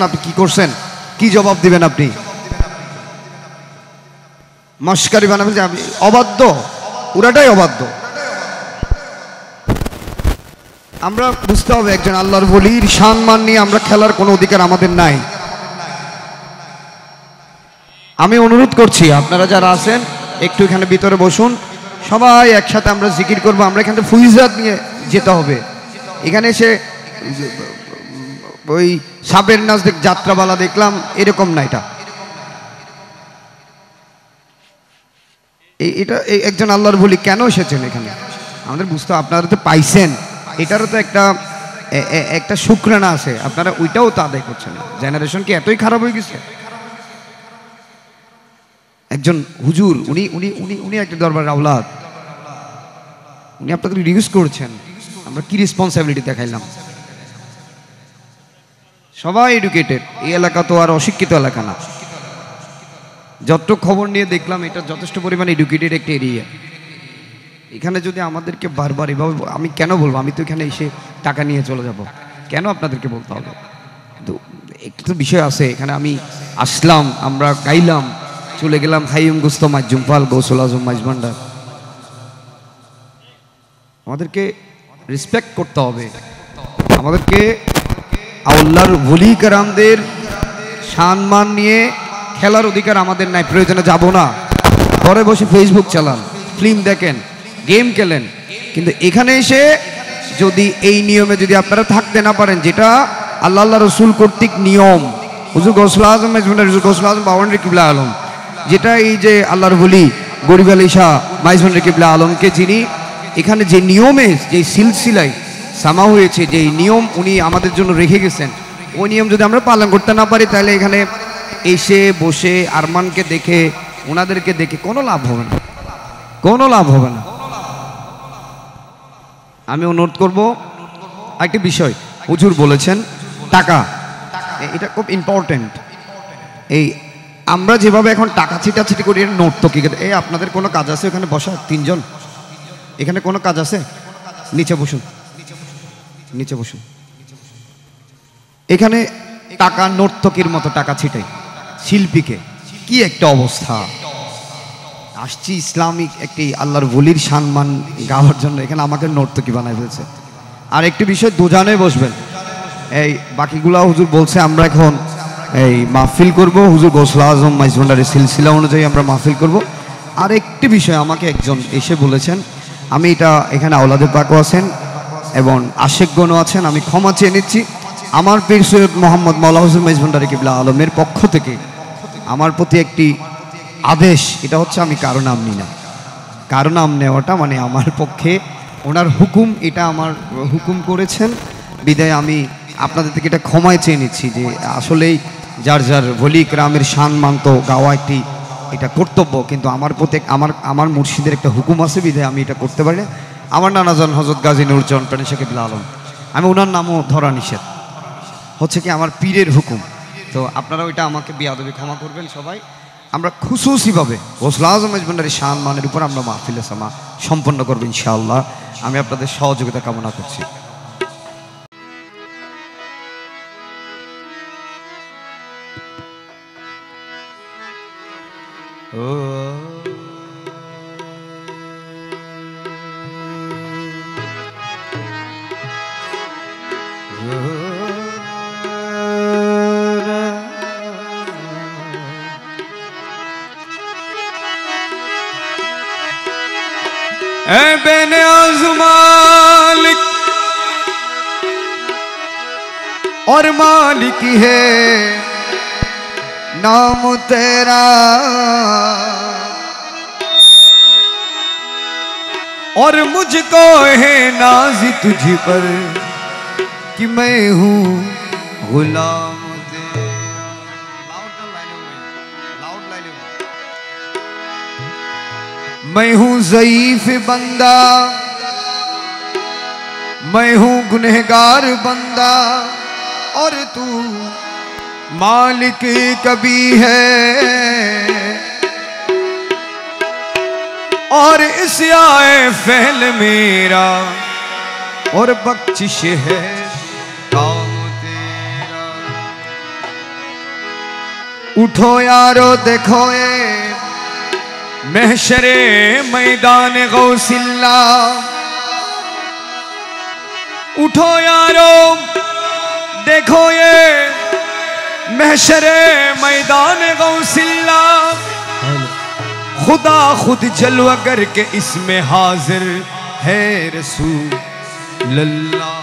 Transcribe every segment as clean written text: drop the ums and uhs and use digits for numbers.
আপনি কি করছেন, কি জবাব দিবেন? আপনি মস্কারি বানাবেন যে আমি অবাধ্য, পুরাটাই অবাধ্য। আমরা বুঝতে হবে একজন আল্লাহর ওলির সম্মান নিয়ে আমরা খেলার কোনো অধিকার আমাদের নাই। আমি অনুরোধ করছি আপনারা যারা আছেন একটু এখানে ভিতরে বসুন, সবাই একসাথে আমরা জিকির করবো। আমরা এখানে ফুইজাত নিয়ে যেতে হবে। এখানে এসে ওই সাপের নাচ যাত্রাপালা দেখলাম এরকম না। এটা একজন আল্লাহর ওলি কেন এসেছেন এখানে আমাদের বুঝতে। আপনারা তো পাইছেন, এটারও তো একটা শুকরানা আছে, আপনারা ওইটাও তো আদায় করছেন। জেনারেশন কি এতই খারাপ হয়ে গেছে? একজন হুজুর, উনি উনি উনি উনি একটা দরবারের আওলাদ, উনি আপনাকে রিডিউস করছেন। আমরা কি রেসপন্সিবিলিটি দেখাইলাম? সবাই এডুকেটেড, এই এলাকা তো আর অশিক্ষিত এলাকা না। যত খবর নিয়ে দেখলাম এটা যথেষ্ট পরিমাণে এডুকেটেড একটা এরিয়া। এখানে যদি আমাদেরকে বারবার এভাবে, আমি কেন বলবো? আমি তো এখানে এসে টাকা নিয়ে চলে যাব, কেন আপনাদেরকে বলতে হবে? কিন্তু একটু তো বিষয় আছে। এখানে আমি আসলাম, আমরা গাইলাম, চলে গেলাম হাইম গুস্ত মাজুম ফাল গৌসুল আজম মাইজভান্ডার। আমাদেরকে রেসপেক্ট করতে হবে। আমাদেরকে আল্লাহর ওলি কেরামদের সম্মান নিয়ে খেলার অধিকার আমাদের নাই। প্রয়োজনে যাব না, ঘরে বসে ফেসবুক চালান, ফিল্ম দেখেন, গেম খেলেন। কিন্তু এখানে এসে যদি এই নিয়মে যদি আপনারা থাকতে না পারেন, যেটা আল্লাহ রসুল কর্তৃক নিয়ম, হুজুর গৌসুল আজম হুজুর গৌসুল আজম বাওয়ান্ডি কিবলা আলম, যেটা এই যে আল্লাহর ওলি গরিব আলী শাহ মাইজভান্ডি কিবলা আলমকে যিনি এখানে যে নিয়মে যে সিলসিলায় সামা হয়েছে, যে নিয়ম উনি আমাদের জন্য রেখে গেছেন, ওই নিয়ম যদি আমরা পালন করতে না পারি, তাহলে এখানে এসে বসে আরমানকে দেখে, ওনাদেরকে দেখে কোনো লাভ হবে না, কোনো লাভ হবে না। আমি অনুরোধ করব একটা বিষয়, হুজুর বলেছেন টাকা, এটা খুব ইম্পর্টেন্ট। এই আমরা যেভাবে এখন টাকা ছিটাছিটি করি, নোট তো কি, এই আপনাদের কোনো কাজ আছে ওখানে বসা? তিনজন এখানে কোনো কাজ আছে? নিচে বসুন, নিচে বসুন। এখানে টাকা নর্তকীর মতো টাকা ছিটে শিল্পীকে, কি একটা অবস্থা। আসছি ইসলামিক একটি আল্লাহর ওলির সম্মান গাওয়ার জন্য, এখানে আমাকে নর্তকী বানায় ফেলছে। আর একটি বিষয়, দুজনে বসবেন। এই বাকিগুলা হুজুর বলছে আমরা এখন এই মাহফিল করব, হুজুর গৌসুল আজম মাইজভান্ডারের সিলসিলা অনুযায়ী আমরা মাহফিল করব। আর একটি বিষয় আমাকে একজন এসে বলেছেন, আমি এটা এখানে আওলাদে পাকও আছেন এবং আশেকগণও আছেন, আমি ক্ষমা চেয়ে নিচ্ছি। আমার পীর সৈয়দ মোহাম্মদ মাওলা হুজুর মাইজভান্ডারি কিবলা আলমের পক্ষ থেকে আমার প্রতি একটি আদেশ, এটা হচ্ছে আমি কারো নাম নিই না। কারো নাম নেওয়াটা মানে আমার পক্ষে ওনার হুকুম, এটা আমার হুকুম করেছেন বিদায় আমি আপনাদের থেকে এটা ক্ষমায় চেয়ে নিচ্ছি যে আসলেই যার যার ওলি কেরামের সম্মান তো গাওয়া একটি এটা কর্তব্য, কিন্তু আমার প্রতি আমার মুর্শিদের একটা হুকুম আছে বিদায় আমি এটা করতে পারি না। আমার নানাজান হযরত গাজী নূরজাহান প্রাণী শাহ কিবলা আলম, আমি ওনার নামও ধরা নিষেধ, হচ্ছে কি আমার পীরের হুকুম। তো আপনারা ওইটা আমাকে বিয়াদবি ক্ষমা করবেন সবাই। আমরা খুশুসিভাবে গৌসুল আজম মাইজভান্ডারি সম্মানের উপর আমরা মাহফিলে সামা সম্পন্ন করবো ইনশাআল্লাহ। আমি আপনাদের সহযোগিতা কামনা করছি। बेने मालिक और मालिक है नाम तेरा, और मुझको है नाज तुझ पर कि मैं हूँ गुलाम। मैं हूँ ज़ईफ बंदा, मैं हूँ गुनहगार बंदा, और तू मालिक कभी है, और इस आए फैल मेरा और बख्शिश है काम तेरा। उठो यारो देखो ये महशरे मैदान गौसिल्ला। उठो यारो देखो ये महशरे मैदान गौसिल्ला। खुदा खुद जलवा करके इसमें हाजिर है रसूल अल्लाह।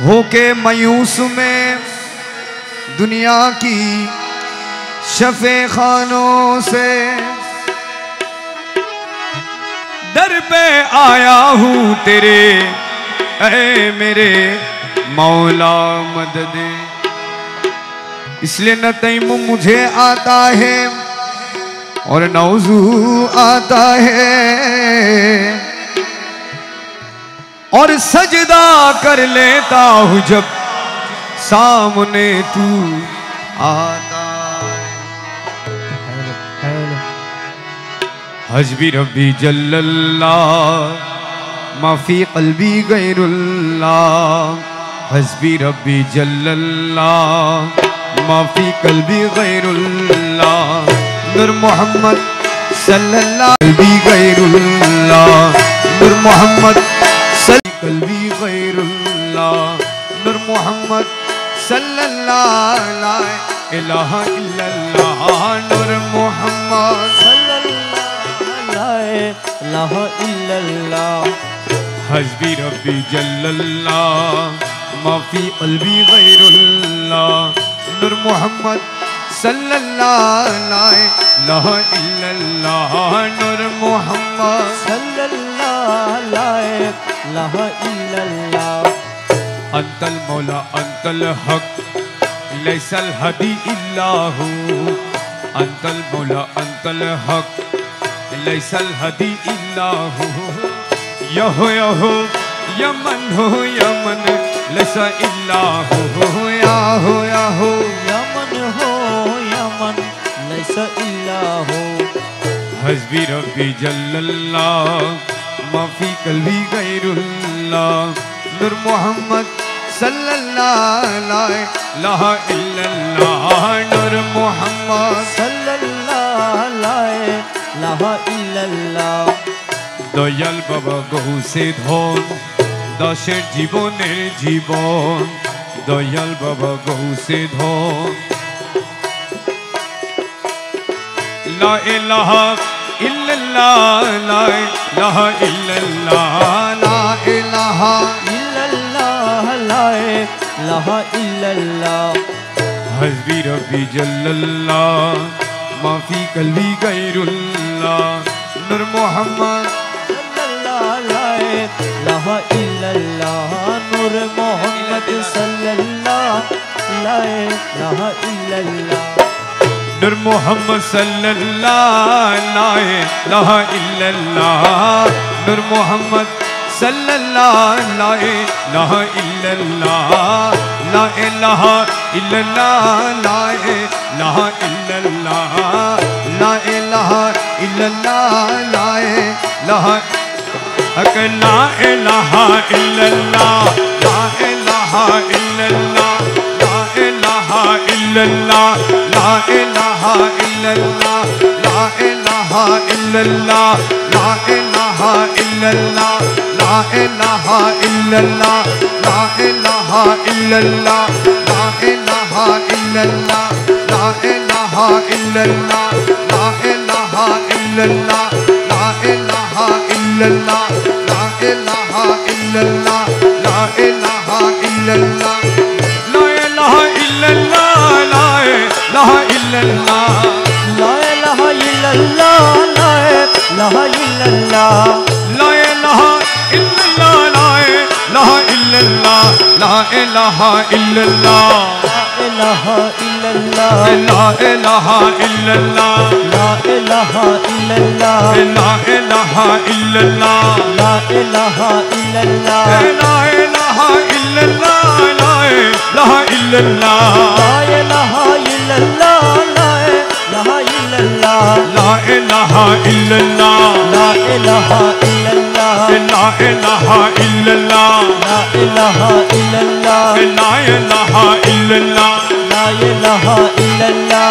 होके मायूस में दुनिया की शफे खानों से दर पे आया हूँ तेरे ऐ मेरे मौला मदद। इसलिए न तैमूम मुझे आता है और न वज़ू आता है और सजदा कर लेता हूँ जब सामने तू आता है। हस्बी रब्बी जल्लल्लाह माफी क़ल्बी गैरुल्लाह। हस्बी रब्बी जल्लल्लाह माफी क़ल्बी गैरुल्लाह। नूर मोहम्मद सल्लल्लाहु क़ल्बी गैरुल्लाह। नूर मोहम्मद क़ल्बी गैरुल्लाह। नूर मोहम्मद सल्लल्लाहु ला इलाहा इल्लल्लाह। नूर मोहम्मद सल्लल्लाहु ला इलाहा इल्लल्लाह। हस्बी रब्बी जल्लल्लाह माफी क़ल्बी गैरुल्लाह। नूर मोहम्मद सल्लल्लाहु ला इलाहा इल्लल्लाह। नूर मोहम्मद सल्लल्लाहु ला इलाहा इल्लल्लाह। अंतल मौला अंतल हक लैसल हदी इल्लाहु। अंतल मौला अंतल हक लैसल हदी इल्लाहु। यहो यहो यमन हो यमन लैसा इल्लाहु। याहो याहो यमन हो यमन लैसा इल्लाहु। हस्बी रब्बी जल्लल्लाह माफी क़ल्बी गैरुल्लाह। नूर मोहम्मद सल्लल्लाहु ला इलाहा इल्लल्लाह। नूर मोहम्मद सल्लल्लाहु ला इलाहा इल्लल्लाह। দয়াল বাবা গৌসে ধন দাসের জীবনের জীবন। দয়াল বাবা গৌসে ধন। লা ইলাহা ইল্লাল্লাহ লা ইলাহা ইল্লাল্লাহ লা ইলাহা इल्लल्लाह ला इलाहा इल्लल्लाह। हस्बी रब्बी जल्लल्लाह माफी क़ल्बी गैरुल्लाह। नूर मोहम्मद सल्लल्लाहु ला इलाहा इल्लल्लाह। नूर मोहम्मद सल्लल्लाहु ला इलाहा इल्लल्लाह। नूर मोहम्मद सल्लल्लाहु ला इलाहा इल्लल्लाह। नूर मोहम्मद सल्लल्लाहु ला इलाहा इल्लल्लाह। ला इलाहा इल्लल्लाह ला इलाहा इल्लल्लाह। ला इलाहा इल्लल्लाह ला इलाहा ला इलाहा इल्लल्लाह ला इलाहा इल्लल्लाह ला इलाहा इल्लल्लाह ला इलाहा इल्लल्लाह ला इलाहा इल्लल्लाह ला इलाहा इल्लल्लाह ला इलाहा इल्लल्लाह ला इलाहा इल्लल्लाह ला इलाहा इल्लल्लाह ला इलाहा इल्लल्लाह ला इलाहा इल्लल्लाह ला इलाहा इल्लल्लाह ला इलाहा इल्लल्लाह ला इलाहा इल्लल्लाह ला इलाहा इल्लल्लाह ला इलाहा इल्लल्लाह ला इलाहा इल्लल्लाह ला इलाहा इल्लल्लाह। ला इलाहा इल्लल्लाह ला इलाहा इल्लल्लाह ला इलाहा इल्लल्लाह ला इलाहा इल्लल्लाह ला इलाहा इल्लल्लाह ला इलाहा इल्लल्लाह ला इलाहा इल्लल्लाह ला इलाहा इल्लल्लाह ला इलाहा इल्लल्लाह ला इलाहा इल्लल्लाह ला इलाहा इल्लल्लाह ला इलाहा इल्लल्लाह ला इलाहा इल्लल्लाह ला इलाहा इल्लल्लाह লা ইলাহা ইল্লাল্লাহ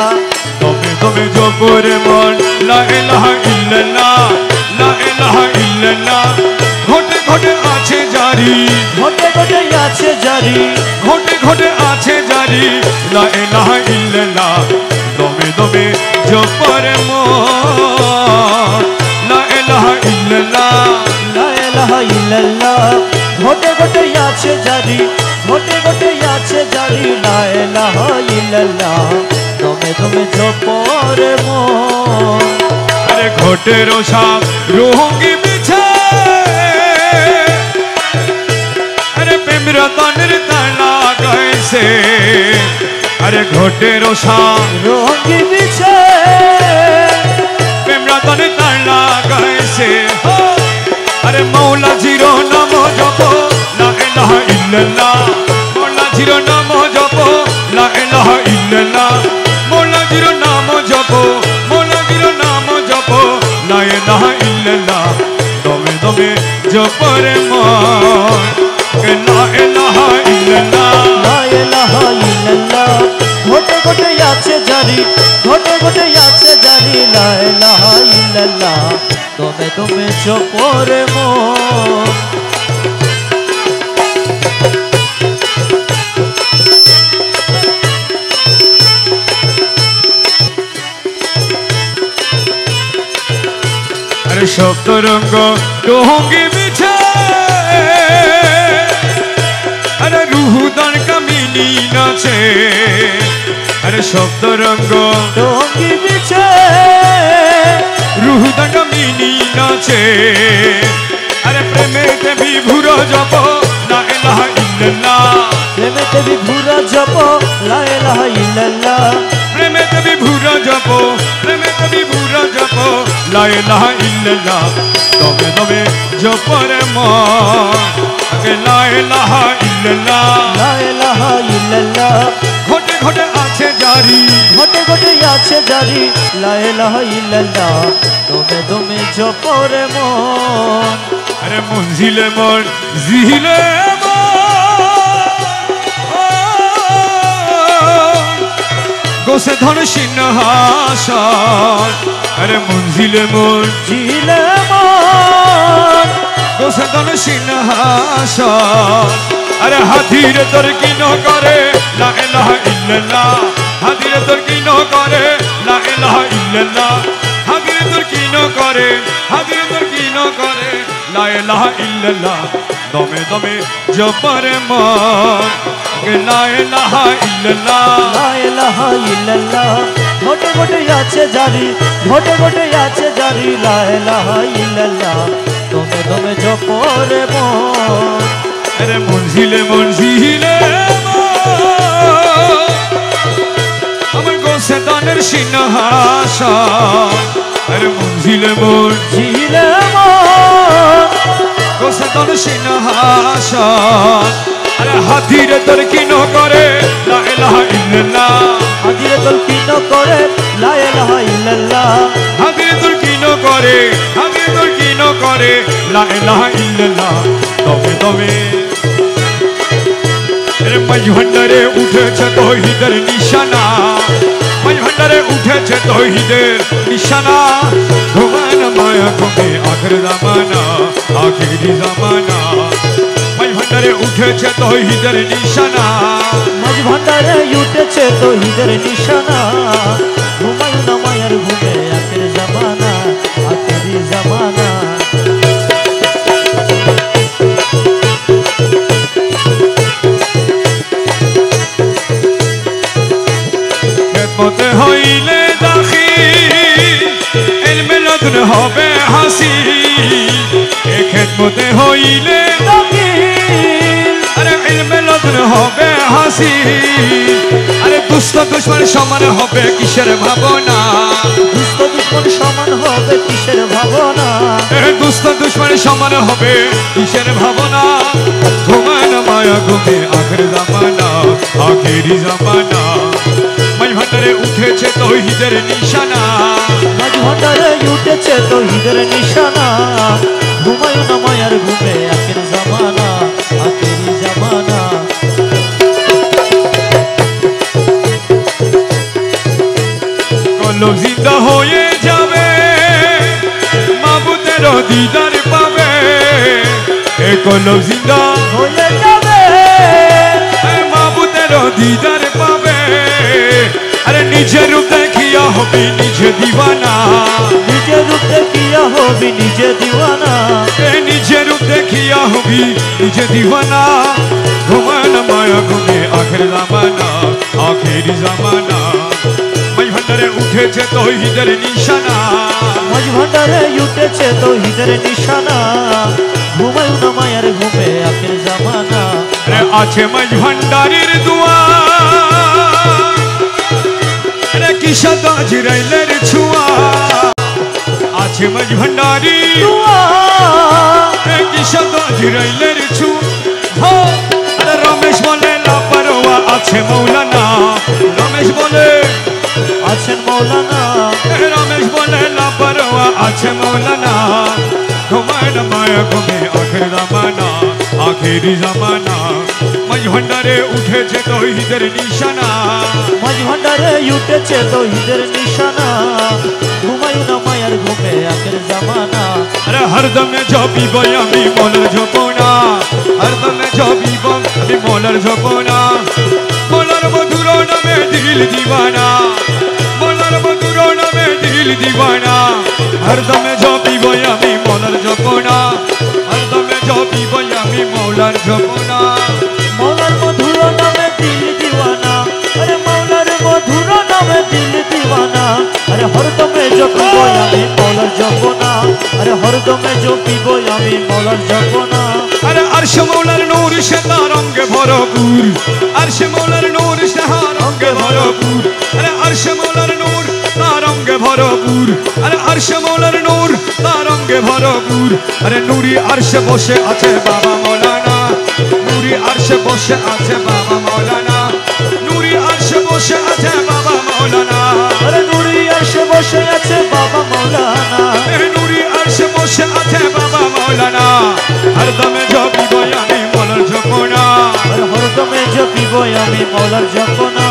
দমে দমে জপরে মন লা ইলাহা ইল্লাল্লাহ লা ইলাহা ইল্লাল্লাহ ঘটে ঘটে আছে জারি ঘটে ঘটে আছে জারি ঘটে ঘটে আছে জারি লা ইলাহা ইল্লাল্লাহ দমে দমে জপরে মন লা ইলাহা ইল্লাল্লাহ লা ইলাহা ইল্লাল্লাহ ঘটে ঘটে আছে জারি ঘটে ঘটে আছে জারি লা ইলাহা ইল্লাল্লাহ দমে দমে জপরে মন আরে ঘটে রোশাক রোহঙ্গি বিছে আরে প্রেম রতনের তালা গাইছে আরে ঘটে রোশাক রোহঙ্গি বিছে প্রেম রতনের তালা গাইছে আরে মৌলা জিরো নাম জপ লা ইলাহা ইল্লাল্লাহ মৌলা জিরো নাম জপ লা ইলাহা ইল্লাল্লাহ মৌলা জিরো নাম জপ মৌলা জিরো নাম জপ লা ইলাহা ইল্লাল্লাহ দমে দমে জপরে মন লা ইলাহা ইল্লাল্লাহ লা ইলাহা ইল্লাল্লাহ ঘটে ঘটে আছে জারি ঘটে ঘটে আছে জারি লা ইলাহা ইল্লাল্লাহ দমে দমে জপরে মন আরে শব্দ রঙ্গ রোহঙ্গি বিছে আরে রুহুদান কামিনী নাচে আরে শব্দ রঙ্গ রোহঙ্গি বিছে রুহুদান কামিনী নাচে আরে প্রেমেতে বিভুর জপ লা ইলাহা ইল্লাল্লাহ প্রেমেতে বিভুরা জপ লা ইলাহা ইল্লাল্লাহ প্রেমেতে বিভুর জপ প্রেমেতে বিভুর জপ লা ইলাহা ইল্লাল্লাহ দমে দমে জপরে মন লা ইলাহা ইল্লাল্লাহ লা ইলাহা ইল্লাল্লাহ ঘটে ঘটে আছে জারি ঘটে ঘটে আছে জারি লা ইলাহা ইল্লাল্লাহ দমে দমে জপরে মন আরে মঞ্জিলে মন জিলে গোসে ধন সিংহাসন আরে মঞ্জিলে মন জিলে মন গোসে ধন সিংহাসন আরে হাতির তোর কি ন করে লা ইলাহা ইল্লাল্লাহ হাতির তোর কি ন করে লা ইলাহা ইল্লাল্লাহ হাতির তোর কি ন করে হাতির তোর কি ন করে লা ইলাহা ইল্লাল্লাহ দমে দমে জপরে মন লা ইলাহা ইল্লাল্লাহ লা ইলাহা ইল্লাল্লাহ ঘটে ঘটে আছে জারি ঘটে ঘটে আছে জারি লা ইলাহা ইল্লাল্লাহ দমে দমে জপরে মন আরে মঞ্জিলে মঞ্জিলে আমার গোসে দানের সিংহাসন আরে মঞ্জিলে মন জিলে মন গোসে দানের সিংহাসন আরে হাতিরে তোর কি ন করে লা ইলাহা ইল্লাল্লাহ হাজিরে তোল কিন করে লা ইলাহা ইল্লাল্লাহ হাতিরে তোর কি ন করে হাতিরে তোর কি ন করে লা ইলাহা ইল্লাল্লাহ দমে দমে আরে মাঝ ভান্ডারে উঠেছে তৌহিদের নিশানা মাঝ ভান্ডারে উঠেছে তৌহিদের নিশানা ঘুমান মায়া ঘুমে আখের জামানা আখেরি জামানা মাঝ ভান্ডারে উঠেছে তৌহিদের নিশানা মাঝ ভান্ডারে উঠেছে তৌহিদের নিশানা হুমায়ুন মায়ার ঘুমে আখের জামানা আখেরি জামানা খেদমতে হইলে দাখিল ইলমে লদুন হবে হাসিল এ খেদমতে হইলে আরে ইলমে লদুন হবে হাসিল আরে দুষ্ট দুশ্মন সমান হবে কিসের ভাবনা দুষ্ট দুশ্মন সমান হবে কিসের ভাবনা দুষ্ট দুশ্মন সমান হবে কিসের ভাবনা ঘুমান মায়া ঘুমে আখের জামানা আখেরি জামানা মাঝ ভান্ডারে উঠেছে তৌহিদের নিশানা মাঝ ভান্ডারে উঠেছে তৌহিদের নিশানা হুমায়ুন মায়ার ঘুমে আখের জামানা আখেরি জামানা কলব জিন্দা হয়ে যাবে, মাবুদের দিদার পাবে, এ কলব জিন্দা হয়ে যাবে, মাবুদের দিদার পাবে। আরে নিজের রূপ দেখিয়া হবি নিজে দিবানা, নিজের রূপ দেখিয়া হবি নিজে দিওয়ানা, নিজের রূপ দেখিয়া হবি নিজে দিবানা। ঘুমায় না মায়া ঘুমে আখের জামানা, আখের জামানা। মাই ভান্ডারে উঠেছে তৌহিদের নিশানা, মাঝ ভান্ডারে উঠেছে তৌহিদের নিশানা। ঘুমায়ু না মায়ার ঘুমে আখের জামানা। আরে আছে মাই ভান্ডারের দুয়া, আরে কিসা দাজরাইলের ছোঁয়া। আছে মাই ভান্ডারি কিসা দাজরাইলের ছোঁয়া। আরে রমেশ বলে লাপারোয়া আছে মৌলানা, রমেশ বলে আছেন মৌলানা, রমেশ বলে লাপারোয়া আছে মৌলানা। ঘুমায় না মায়া ঘুমে আখের জামানা, আখের জামানা। মাঝ ভান্ডারে উঠেছে তৌহিদের নিশানা, মাঝ ভান্ডারে উঠেছে তৌহিদের নিশানা। ঘুমায়ু না মায়ার ঘুমে আখের জামানা। আরে হরদমে জপিব আমি মৌলার জপনা, হরদমে জপিব আমি মৌলার জপনা। মৌলার মধুর নামে দিল দিবানা, মৌলার মধুর নামে দিল দিবানা। হরদমে জপিব আমি মৌলার জপনা, হরদমে জপিব আমি মৌলার জপনা। মৌলার মধুর নামে দিল দিওয়ানা, আরে মৌলার মধুর নামে দিল দিওয়ানা। আরে হরদমে জপিব আমি মৌলার জপনা, আরে হরদমে জপিব আমি মৌলার জপনা। আরে আরশ মৌলার নূর সে তার রঙে ভরপুর, আরশ মৌলার নূর সে তার রঙে ভরপুর। আরে আরশ মৌলার নূর তার রঙে ভরপুর, আরে আরশ মৌলার নূর তার রঙে ভরপুর। আরে নূরি আরশে বসে আছে বাবা মৌলানা, নূরি আরশে বসে আছে বাবা মৌলানা, নূরি আরশে বসে আছে বাবা মৌলানা। আরে নুরি আরশে বসে আছে বাবা মৌলানা, নূরি আরশে বসে আছে বাবা মৌলানা। হরদমে জপিব আমি মৌলার জপনা, আরে হরদমে জপিব আমি মৌলার জপনা।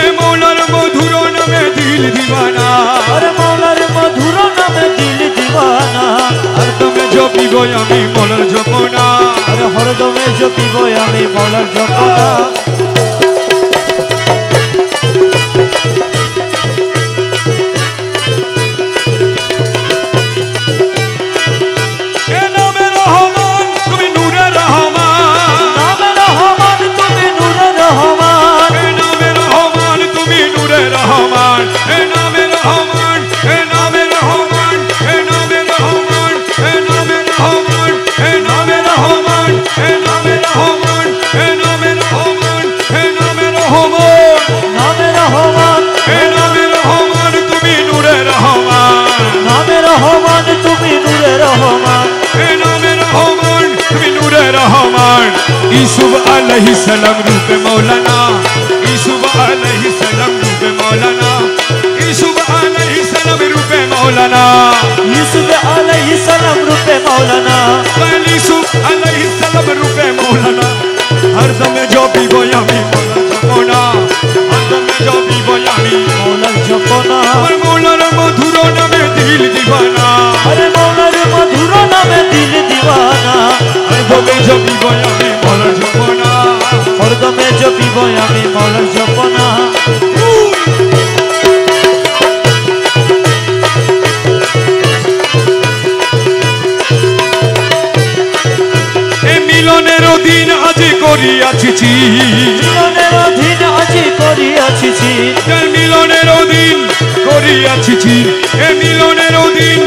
এ মৌলার মধুর নামে দিল দিবানা, আরে মৌলার মধুর নামে দিল দিওয়ানা। হরদমে জপিব আমি মৌলার জপনা। আরে হরদমে জপিব আমি মৌলার জপনা। এ নামে রহমান তুমি নূরে রহমান, নামে রহমান তুমি নূরে রহমান, এ নামে রহমান তুমি নূরে রহমান। এ নামে রহমান, এ নামে রহমান, এ নামে রহমান, এ নামে রহমান, এ নামে রহমান, এ নামে রহমান, এ নামে রহমান, এ নামে রহমান, নামে রহমান, এ নামে রহমান তুমি নূরে রহমান, নামে রহমান তুমি নূরে রহমান। এ নামে রহমান তুমি নূরে রহমান। ইসুফ আলাইহিস সালাম রূপে মৌলানা, ইসুফ আলাইহিস সালাম রূপে মৌলানা, ইসুফ আলাইহিস সালাম রূপে মৌলানা, ইউসুফ আলাইহিস সালাম রূপে মৌলানা, ইসুফ আলাইহিস সালাম রূপে মৌলানা। হরদমে জপিব আমি মৌলার জপনা, হরদমে জপিব আমি মৌলার জপনা। আমার মৌলার মধুর নামে দিল দিবানা, আরে মৌলার মধুর নামে দিল দিওয়ানা। হরদমে জপিব আমি মৌলার জপনা। হরদমে জপিব আমি মৌলার জপনা। এ মিলনের দিন আজি করিয়াছি মিলনের অধীন আজি করিয়াছি চির, এ মিলনের দিন করিয়াছি এ মিলনের দিন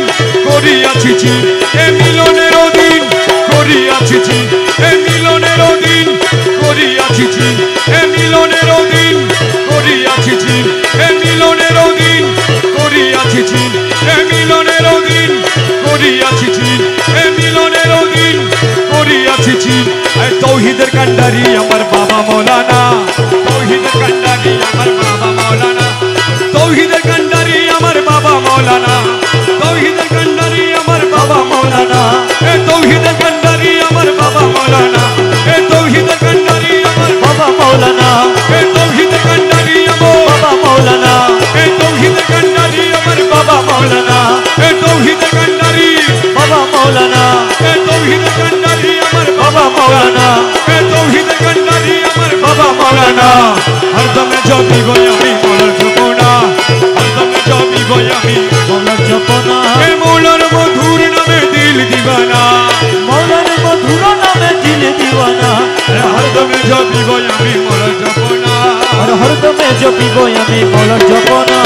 করিয়াছি এ মিলনের দিন করিয়াছি এ মিলনের দিন করিয়াছি এ মিলনের দিন করিয়াছি এ মিলনের দিন করিয়াছি এ মিলনের দিন করিয়াছি এ মিলনের দিন করিয়াছি। তৌহিদের কান্ডারি আমার বাবা মৌলানা, তৌহিদের কান্ডারি আমার বাবা মৌলানা, তৌহিদের কান্ডারি আমার বাবা মৌলানা, তৌহিদের কান্ডারি আমার বাবা মৌলানা, এ তৌহিদের কান্ডারি আমার বাবা মৌলানা, এ তৌহিদের কান্ডারি আমার বাবা মৌলানা, এ তৌহিদের কান্ডারি আমার বাবা মৌলানা, এ তৌহিদের কান্ডারি मौलाना हरदम जपी गोयामी मौलार जपना हरदम जपी गोयामी मौलार जपना ए मौलार मधुर नामे दिल दीवाना मौलार मधुर नामे दिल दीवाना हरदम जपी गोयामी मौलार जपना और हरदम जपी गोयामी मौलार जपना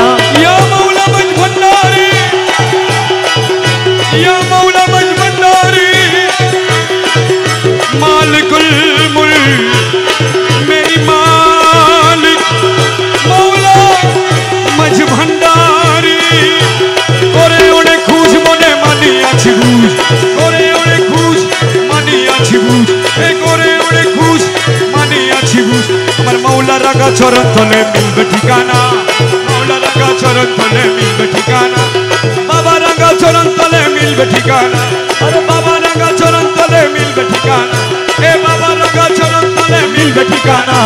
या मौला मज भंडारी या मौला मज भंडारी मालिकुल मुल्क मेरी मालिक मौला मज भंडारी करे ओने खुश मने मानी आछि बुझ करे ओने खुश मानी आछि बुझ ए करे ओने खुश मानी आछि बुझ আমার মৌলা রাগা চরণ তলে মিলবে ঠিকানা মৌলা রাগা চরণ তলে মিলবে ঠিকানা বাবা রাগা চরণ তলে মিলবে ঠিকানা আরে বাবা রাগা চরণ তলে মিলবে ঠিকানা এ বাবা রাগা চরণ তলে মিলবে ঠিকানা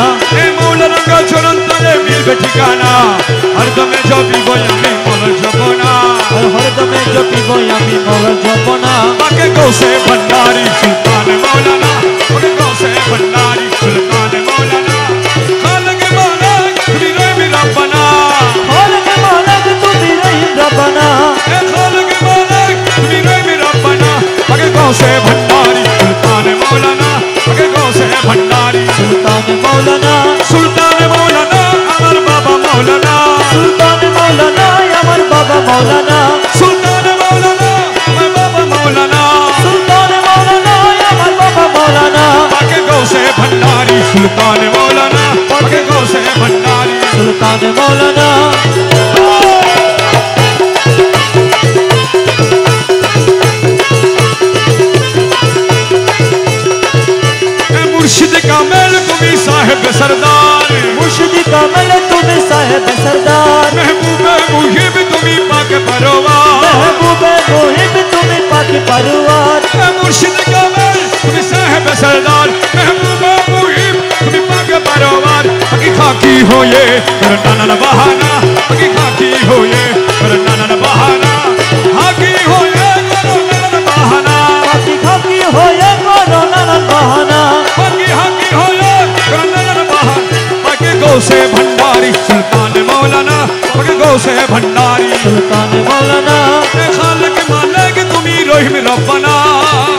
এ মৌলা রাগা চরণ তলে মিলবে ঠিকানা হরদমে জপি গোয়ামি মৌলার জপনা और हरदम जपी गोयामी मौलार जपना পাকে গৌসে ভন্ডারি সুলতান মৌলানা পাকে গৌসে ভন্ডারি সুলতান মৌলানা খালক মালিক তুমি রবি রব্বানা खालिक मालिक तुमी रहीम रब्बाना এ খালক মালিক তুমি রবি রব্বানা পাকে গৌসে ভন্ডারি সুলতান মৌলানা পাকে গৌসে ভন্ডারি सुल्तान मौलाना সুলতান মৌলানা আমার বাবা মৌলানা सुल्तान मौलाना अमर बाबा मौलाना সুলতান মৌলানা আমার বাবা মৌলানা सुल्तान मौलाना अमर बाबा मौलाना पाके गौसे भंडारी सुल्तान मौलाना पाके गौसे भंडारी सुल्तान मौलाना मुर्शिद कामिल तुमी साहिब सरदार मुर्शिद कामिल तुमी साहिब सरदार महबूबे मुहिब तुमी पाक परवार महबूबे मुहिब तुमी पाक परवार मुर्शिद कामिल तुमी साहिब सरदार महबूबे मुहिब तुमी पाक परवार अकी खाकी हो ये करना न बहाना अकी खाकी हो ये करना न बहाना हाकी हो ये करना न बहाना खाकी खाकी होए कोरोना न बहाना हाकी हाकी हो ये करना न बहाना पाके गौसे भंडारी सुल्तान मौलाना पाके गौसे भंडारी सुल्तान मौलाना खालक मालिक तुमी रहीम रब्बाना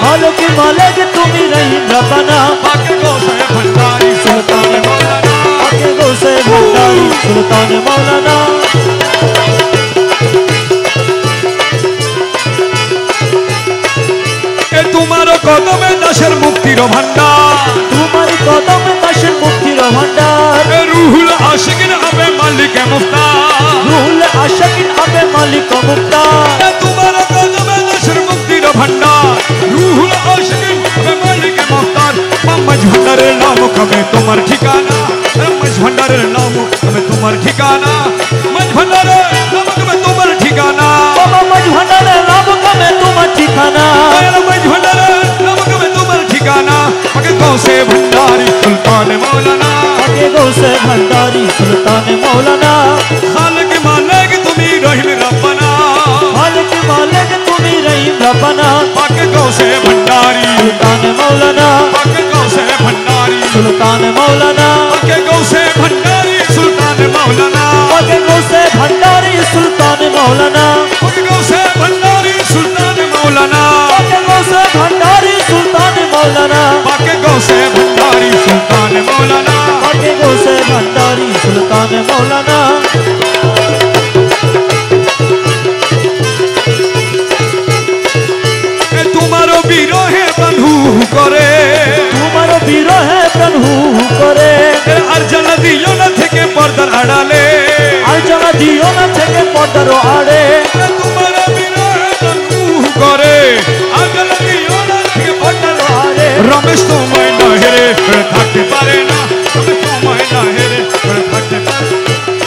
खालिक मालिक तुमी रहीम रब्बाना पाके गौसे भंडारी सुल्तान मौलाना आके गौसे भंडारी सुल्तान मौलाना ए तुम्हारो कदमे दासेर मुक्तिर भंडार तुम्हार कदम दाशेर मुक्तिर भंडार ए रूहुल आशिकिन अबे मालिक मुफ्तार रूहुल आशिकिन अबे मालिक मुफ्तार ए तुम्हारो कदमे दासेर मुक्तिर भंडार रूहुल आशिकिन अबे मालिक मुफ्तार मज भंडारेर नाम कबे तुम्हार ठिकाना मज भंडारेर नाम कबे तुम्हार ठिकाना मज भंडारेर नाम कबे तुम्हार ठिकाना बाबा मज भंडारेर नाम कबे तुम्हार ठिकाना मज भंडारेर नाम कबे तुम्हार ठिकाना पाके गौसे भंडारी सुल्तान मौलाना आके गौसे भंडारी सुल्तान मौलाना खालक मालिक तुमी रहीम रब्बाना खालिक मालिक तुमी रहीम रब्बाना पाके गौसे भंडारी सुल्तान मौलाना पाके गौसे भंडारी सुल्तान मौलाना पाके गौसे भंडारी सुल्तान मौलाना आके गौसे भंडारी सुल्तान मौलाना पाके गौसे भंडारी सुल्तान मौलाना आके गौसे भंडारी सुल्तान मौलाना पाके गौसे भंडारी सुल्तान मौलाना आके गौसे भंडारी सुल्तान मौलाना ए तुम्हारो बिरहे बंधु करे तुम्हारो বিরহে প্রভু করে ए अर्जन दियो न থেকে পর্দার আড়ালে আর জানা দিও না থেকে পর্দার আড়ে এ তোমারো বিরহে বন্ধু করে अर्जन दियो न থেকে পর্দার আড়ে রমেশ তোমায় না হেরে থাকতে পারে না রমেশ তোমায় না হেরে থাকতে পারে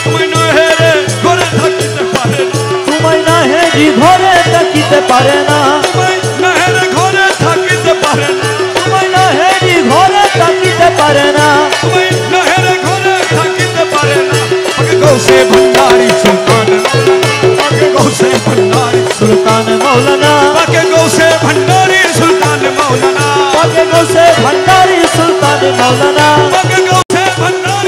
তোমায় না হেরে ঘরে থাকতে পারে না তোমায় না হেরি ঘরে থাকিতে পারে না তোমায় না হেরে ঘরে থাকতে পারে না তোমায় না হেরি ঘরে থাকিতে পারে না তোমায় না হেরে ঘরে থাকতে পারে না আগে গৌসে ভন্ডারি সুলতান আগে গৌসে ভন্ডারি সুলতান মৌলানা আগে গৌসে ভন্ডারি সুলতান মৌলানা আগে গৌসে ভন্ডারি সুলতান মৌলানা আগে গৌসে ভন্ডারি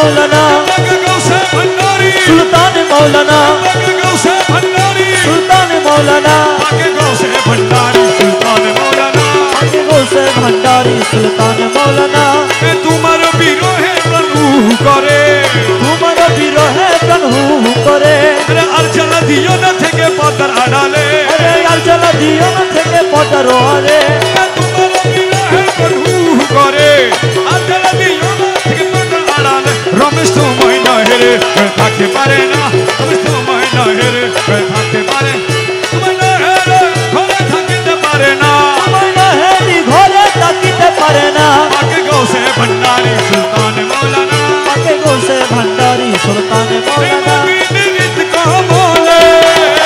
मौलाना बाग गौसे भंडारी सुल्तान मौलाना बाग गौसे भंडारी सुल्तान मौलाना बाग गौसे भंडारी सुल्तान मौलाना बाग गौसे भंडारी सुल्तान मौलाना এ তোমার বিরহে প্রভু করে তোমার বিরহে প্রভু করে আরে আর জ্বালা দিও না থেকে পর্দার আড়ালে আরে আর জ্বালা দিও না থেকে পটার আরে এ তোমার বিরহে প্রভু করে আর জ্বালা দিও না থেকে পর্দার আড়ালে রমেশ তোমায় না হেরে থাকতে পারে না রমেশ তোমায় না হেরে থাকতে পারে তোমায় না হেরে ঘরে থাকতে পারে না তোমায় না হেরি ঘরে থাকিতে পারে না বাগে গৌসে ভণ্ডারি সুলতান মৌলানা বাগে গৌসে ভণ্ডারি সুলতান মৌলানা প্রেমাধীনিত কমলে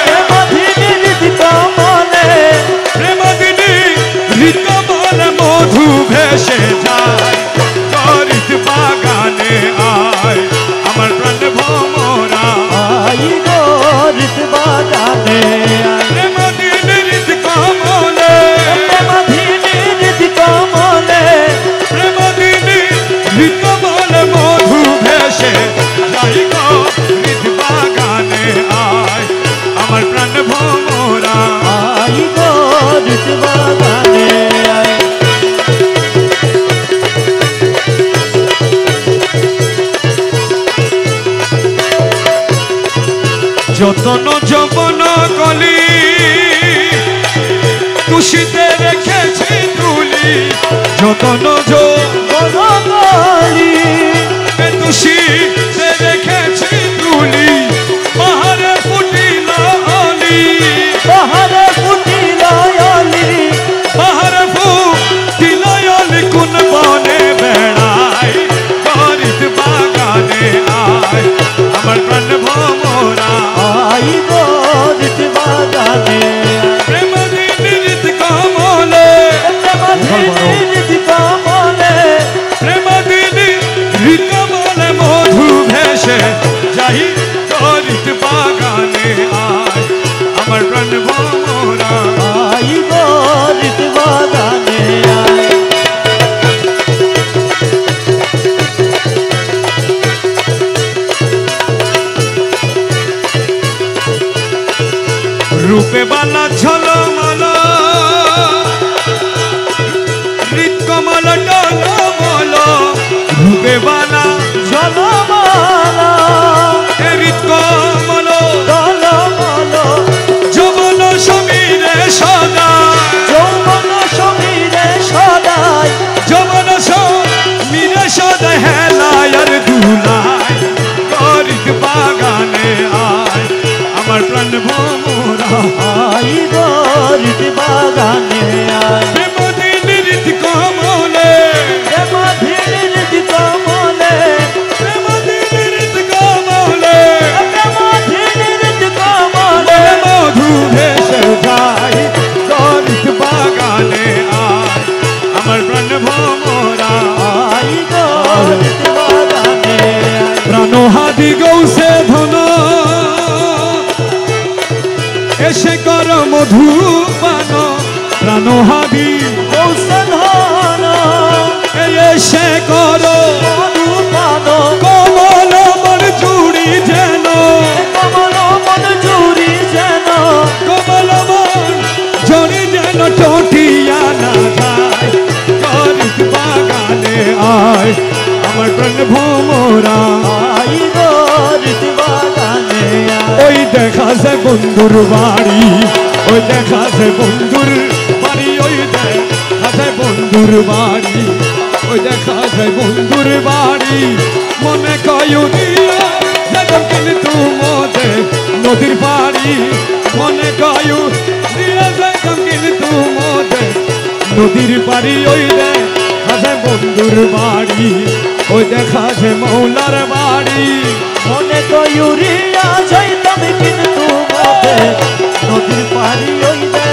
প্রেমাধীনিত কমলে প্রেমাধীনি ঋতমলে মধু ভেসে যায় গরিত বাগানে আয় আমার প্রাণ ভোমরা আই গরিত বাগানে প্রেমাধীনিত কমলে প্রেমাধীনিত কমলে প্রেমাধীনি ঋতমলে মধু ভেসে যায় গরিত বাগানে আয় আমার প্রাণ ভোমরা আই গরিত বাগানে যতন যবন কলি তুষিতে রেখেছি তুলি যতন বনমালী তুষিতে রেখেছি তুলি পাহাড়ে ফুটিল অলি পাহাড়ে ফুটিলায়লি পাহাড়ে ফুটিল অলি কোন বনে বেড়ায় গরিত বাগানে আয় আমার প্রাণ ভোমরা আই গরিত বাগানে প্রেমাধীনিত কমলে প্রেমাধীনিত কমলে প্রেমাধীনি ঋতমলে মধু ভেসে যাই গরিত বাগানে আয় আমার প্রাণ ভোমরা আই গরিত বাগানে রূপে বালা ঝলমল হৃৎকমল টলমল রূপে বালা ঝলমালা হৃৎকমল টলমল যৌবন সমীরে সদা যৌবন সমীরে সদাই যৌবন সমীরে সদা হেলায় আর দুলায় গরিত বাগানে আয় আমার প্রাণ ভোমরা আই গরিত বাগানে প্রেমাধীনিত কমলে প্রেমাধীনিত কমলে প্রেমাধীনিত কমলে প্রেমাধীনিত কমলে মধু ভেসে যায় গরিত বাগানে আয় আমার প্রাণ ভোমরা আই গরিত বাগানে প্রাণহাদি গৌসে ধন এসে কর মধু পান প্রাণহাদি কৌশলহন এসে কর মধুপান কমল মন জুড়ি যেন কমল মন জুড়ি যেন কমল মন জড়ি যেন টোটিয়া না যায় গরিত বাগানে আয় আমার প্রাণ ভোমরা আই গরিত বাগানে ওই দেখা সে বন্ধুর বাড়ি ওই দেখা সে বন্ধুর বাড়ি ওই দেখা সে বন্ধুর বাড়ি ওই দেখা সে বন্ধুর বাড়ি মনে কয়ুনিয়া যেতাম কিন্তু মধ্যে নদীর পাড়ি মনে কয়ুনিয়া যেতাম কিন্তু মধ্যে নদীর পাড়ি ওই দেখা সে বন্ধুর বাড়ি ওই দেখা সে মৌলার বাড়ি মনে কয়ুরিয়া যাইতাম কিন্তু মতে নদীর পাড়ি ওইবে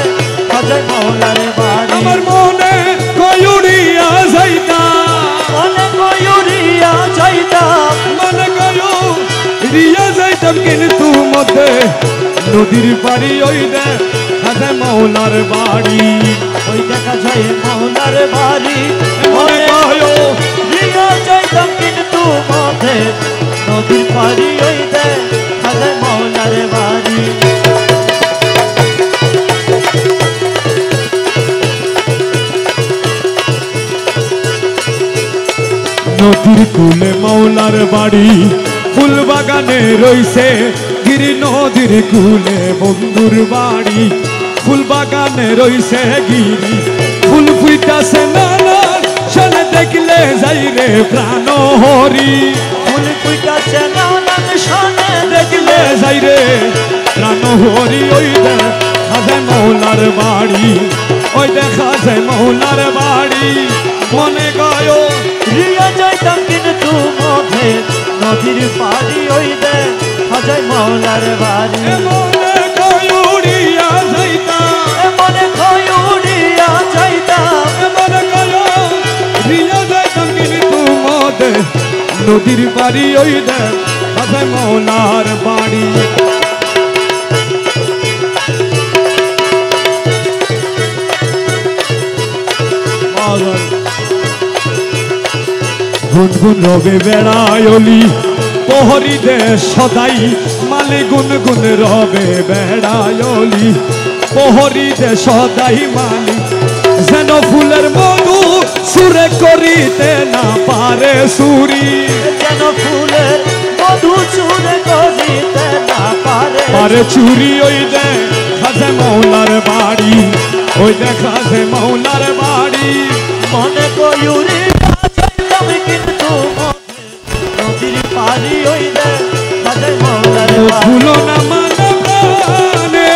হাজার মৌলার বাড়ি আমার মনে কয়ুরিয়া যাইতা মনে কয়ুরিয়া যাইতাম মনে কয়ুরিয়া যাইতাম কিন্তু মধ্যে নদীর পাড়ি ওই দেখা মৌলার বাড়ি ওই দেখা যায় মৌলার বাড়ি মনে মনে কয়ো রিয়া যাইতাম কিন্তু মধ্যে নদীর পাড়ি ওই দেখা যায় মৌলার বাড়ি। নদীর কূলে মাওলার বাড়ি, ফুল বাগানে রইছে গিরি। নদীর কূলে বন্ধুর বাড়ি, ফুল বাগানে রইছে গিরি। ফুল ফুইতাছে নানান শোনে দেখলে যাই রে প্রাণ হরি। ফুল ফুইটাছে নানান শোনে দেখলে যাই রে প্রাণ হরি। ওই দেখা যায় মাওলার বাড়ি, ওই দেখা যায় মাওলার বাড়ি। মনে গায় রিয়া যাইতাম কিন্তু মধ্যে নদীর পাড়ি ওই দেখা যায় মৌলার বাড়ি। মনে গায় উড়িয়া যাইতাম, মনে হয় উড়িয়া যাইতাম, মনে গায় রিয়া যাইতাম কিন্তু মধ্যে নদীর বাড়ি। ওই দেখা যায় মাওলার বাড়ি। গুনগুন রবে বেড়ায় অলি, প্রহরী দে সদাই মালে। গুনগুন রবে বেড়ায় অলি, প্রহরী দে সদাই মালি। যেন ফুলের মধু সুরে করিতে না পারে সুরি। যেন ফুলের মধু চুরে করিতে না পারে পারে চুরি। ওই দেখা যায় মাওলার বাড়ি, ওই দেখা যায় মাওলার বাড়ি। মনে কই উড়িয়া যাইতাম কিন্তু মধ্যে নদীর পাড়ি ওই দেখা যায় মৌলার বাড়ি। ভুলো না মানে প্রাণে,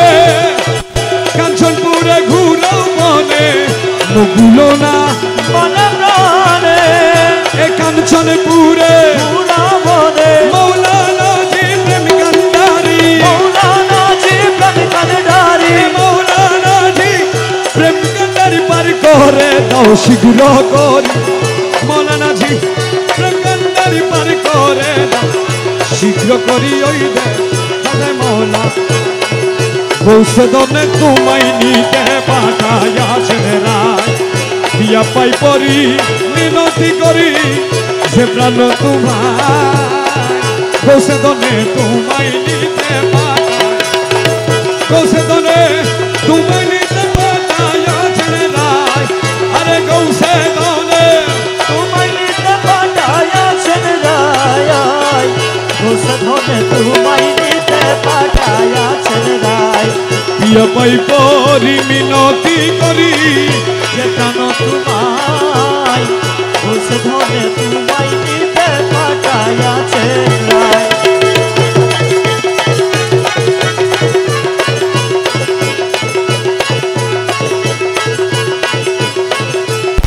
কাঞ্চনপুরে ঘুরো মনে। ভুলো না মনে প্রাণে এ কাঞ্চনপুরে পুরা মনে মৌলানা জি প্রেম কান্ডারি। মৌলানা জি প্রেম কান্ডারি। মৌলানা জি প্রেম কান্ডারি পার করে দাও শীঘ্র করি। মৌলানা জি প্রেম কান্ডারি পার করে দাও শীঘ্র করি। ওই দেখা মৌলা বসে দনে তোমায় নিতে পাঠাইয়াছেন রায়। দিয়া পাই পরি মিনতি করি যে প্রাণ তোমায়। বসে দনে তোমায় নিতে পাঠায়, বসে দনে তোমায় নিতে পাঠাইয়াছেন রায়। আরে গৌসে দনে তোমায় নিতে পাঠাইয়াছেন রায়। ঘোষে ধনে তোমায় নিতে পাঠাইয়াছেন রায়। দিয়া পাই পরি মিনতি করি যে প্রাণ তোমায় ঘোষে ধনে তোমায় নিতে পাঠাইয়াছেন